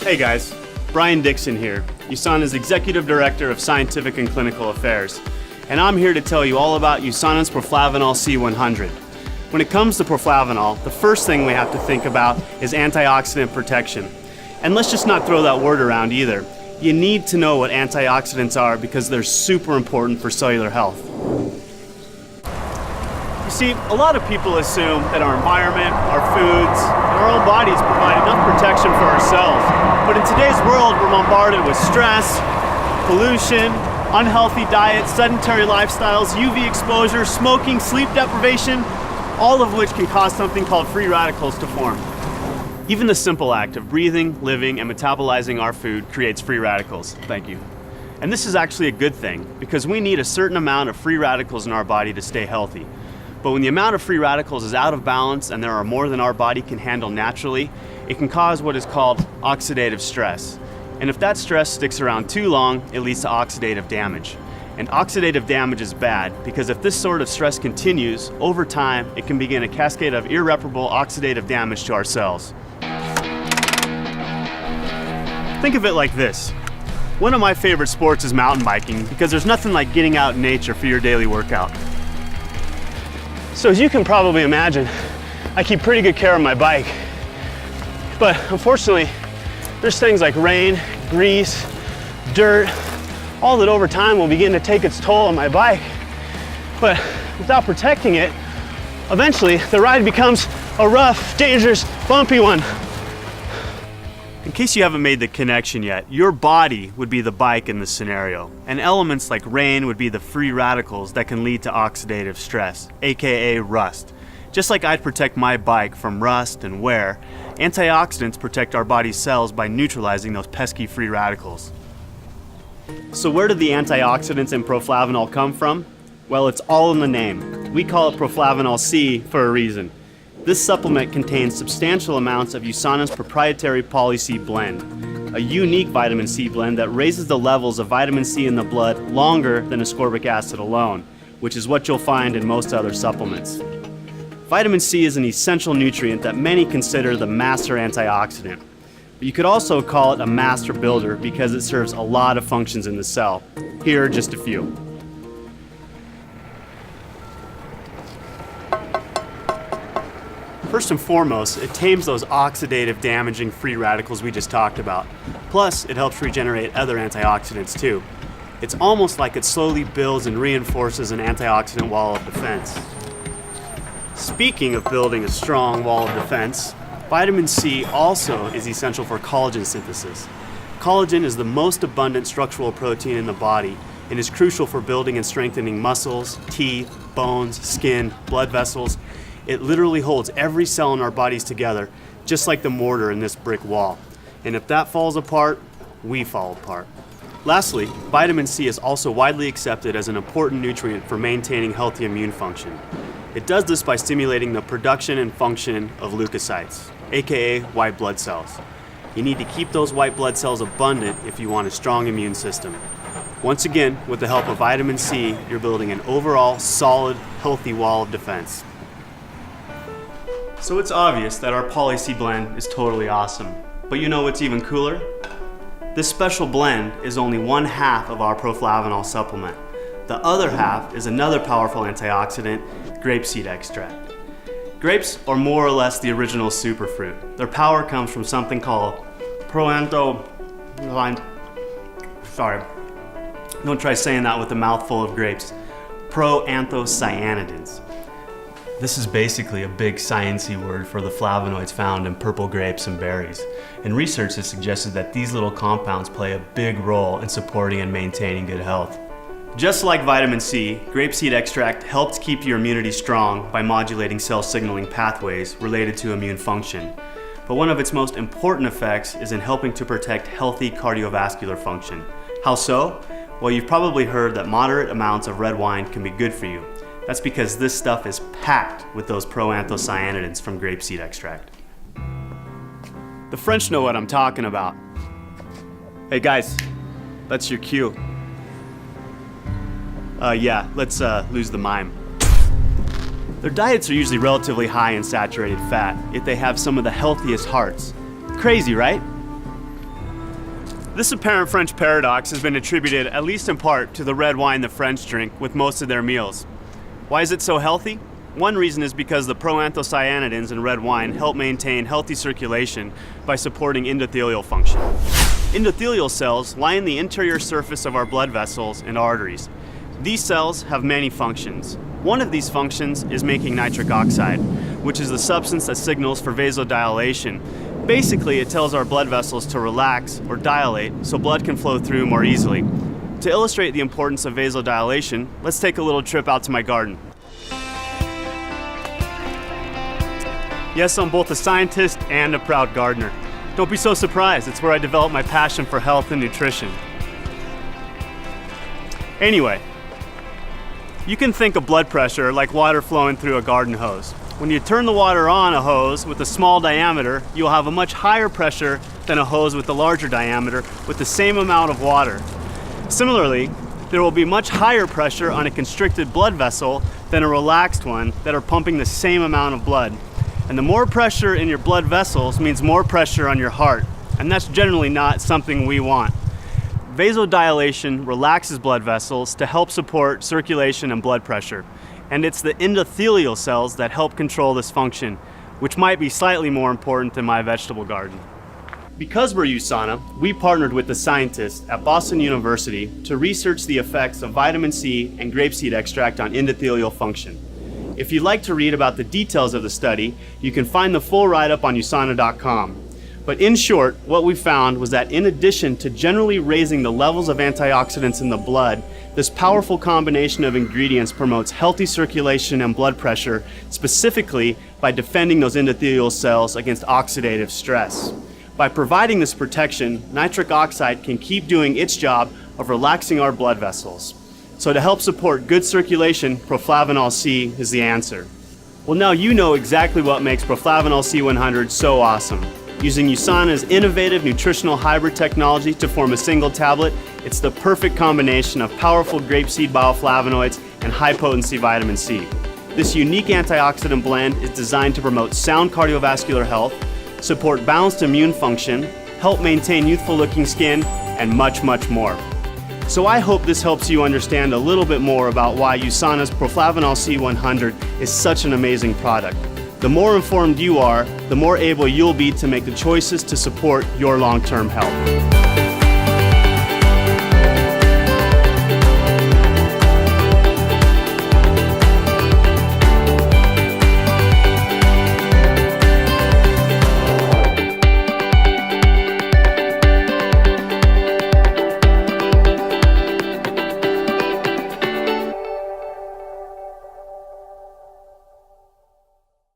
Hey guys, Brian Dixon here, USANA's Executive Director of Scientific and Clinical Affairs, and I'm here to tell you all about USANA's Proflavanol C100. When it comes to Proflavanol, the first thing we have to think about is antioxidant protection. And let's just not throw that word around either. You need to know what antioxidants are because they're super important for cellular health. You see, a lot of people assume that our environment, our foods, and our own bodies provide enough protection for ourselves. But in today's world, we're bombarded with stress, pollution, unhealthy diets, sedentary lifestyles, UV exposure, smoking, sleep deprivation, all of which can cause something called free radicals to form. Even the simple act of breathing, living, and metabolizing our food creates free radicals. Thank you. And this is actually a good thing because we need a certain amount of free radicals in our body to stay healthy. But when the amount of free radicals is out of balance and there are more than our body can handle naturally, it can cause what is called oxidative stress. And if that stress sticks around too long, it leads to oxidative damage. And oxidative damage is bad because if this sort of stress continues, over time, it can begin a cascade of irreparable oxidative damage to our cells. Think of it like this. One of my favorite sports is mountain biking because there's nothing like getting out in nature for your daily workout. So as you can probably imagine, I keep pretty good care of my bike. But unfortunately, there's things like rain, grease, dirt, all that over time will begin to take its toll on my bike. But without protecting it, eventually the ride becomes a rough, dangerous, bumpy one. In case you haven't made the connection yet, your body would be the bike in this scenario, and elements like rain would be the free radicals that can lead to oxidative stress, aka rust. Just like I'd protect my bike from rust and wear, antioxidants protect our body's cells by neutralizing those pesky free radicals. So where did the antioxidants in Proflavanol come from? Well, it's all in the name. We call it Proflavanol C for a reason. This supplement contains substantial amounts of USANA's proprietary Poly-C blend, a unique vitamin C blend that raises the levels of vitamin C in the blood longer than ascorbic acid alone, which is what you'll find in most other supplements. Vitamin C is an essential nutrient that many consider the master antioxidant. But you could also call it a master builder because it serves a lot of functions in the cell. Here are just a few. First and foremost, it tames those oxidative damaging free radicals we just talked about. Plus, it helps regenerate other antioxidants too. It's almost like it slowly builds and reinforces an antioxidant wall of defense. Speaking of building a strong wall of defense, vitamin C also is essential for collagen synthesis. Collagen is the most abundant structural protein in the body and is crucial for building and strengthening muscles, teeth, bones, skin, blood vessels. It literally holds every cell in our bodies together, just like the mortar in this brick wall. And if that falls apart, we fall apart. Lastly, vitamin C is also widely accepted as an important nutrient for maintaining healthy immune function. It does this by stimulating the production and function of leukocytes, aka white blood cells. You need to keep those white blood cells abundant if you want a strong immune system. Once again, with the help of vitamin C, you're building an overall solid, healthy wall of defense. So it's obvious that our Poly-C blend is totally awesome. But you know what's even cooler? This special blend is only one half of our Proflavanol supplement. The other half is another powerful antioxidant, grapeseed extract. Grapes are more or less the original superfruit. Their power comes from something called don't try saying that with a mouthful of grapes. Proanthocyanidins. This is basically a big sciencey word for the flavonoids found in purple grapes and berries. And research has suggested that these little compounds play a big role in supporting and maintaining good health. Just like vitamin C, grapeseed extract helps keep your immunity strong by modulating cell signaling pathways related to immune function. But one of its most important effects is in helping to protect healthy cardiovascular function. How so? Well, you've probably heard that moderate amounts of red wine can be good for you. That's because this stuff is packed with those proanthocyanidins from grapeseed extract. The French know what I'm talking about. Hey guys, that's your cue. Let's lose the mime. Their diets are usually relatively high in saturated fat, yet they have some of the healthiest hearts. Crazy, right? This apparent French paradox has been attributed, at least in part, to the red wine the French drink with most of their meals. Why is it so healthy? One reason is because the proanthocyanidins in red wine help maintain healthy circulation by supporting endothelial function. Endothelial cells lie in the interior surface of our blood vessels and arteries. These cells have many functions. One of these functions is making nitric oxide, which is the substance that signals for vasodilation. Basically, it tells our blood vessels to relax or dilate so blood can flow through more easily. To illustrate the importance of vasodilation, let's take a little trip out to my garden. Yes, I'm both a scientist and a proud gardener. Don't be so surprised, it's where I developed my passion for health and nutrition. Anyway, you can think of blood pressure like water flowing through a garden hose. When you turn the water on a hose with a small diameter, you'll have a much higher pressure than a hose with a larger diameter with the same amount of water. Similarly, there will be much higher pressure on a constricted blood vessel than a relaxed one that are pumping the same amount of blood. And the more pressure in your blood vessels means more pressure on your heart, and that's generally not something we want. Vasodilation relaxes blood vessels to help support circulation and blood pressure. And it's the endothelial cells that help control this function, which might be slightly more important than my vegetable garden. Because we're USANA, we partnered with the scientists at Boston University to research the effects of vitamin C and grapeseed extract on endothelial function. If you'd like to read about the details of the study, you can find the full write-up on USANA.com. But in short, what we found was that in addition to generally raising the levels of antioxidants in the blood, this powerful combination of ingredients promotes healthy circulation and blood pressure, specifically by defending those endothelial cells against oxidative stress. By providing this protection, nitric oxide can keep doing its job of relaxing our blood vessels. So to help support good circulation, Proflavanol C is the answer. Well, now you know exactly what makes Proflavanol C100 so awesome. Using USANA's innovative nutritional hybrid technology to form a single tablet, it's the perfect combination of powerful grapeseed bioflavonoids and high-potency vitamin C. This unique antioxidant blend is designed to promote sound cardiovascular health, support balanced immune function, help maintain youthful-looking skin, and much, much more. So I hope this helps you understand a little bit more about why USANA's Proflavanol C100 is such an amazing product. The more informed you are, the more able you'll be to make the choices to support your long-term health.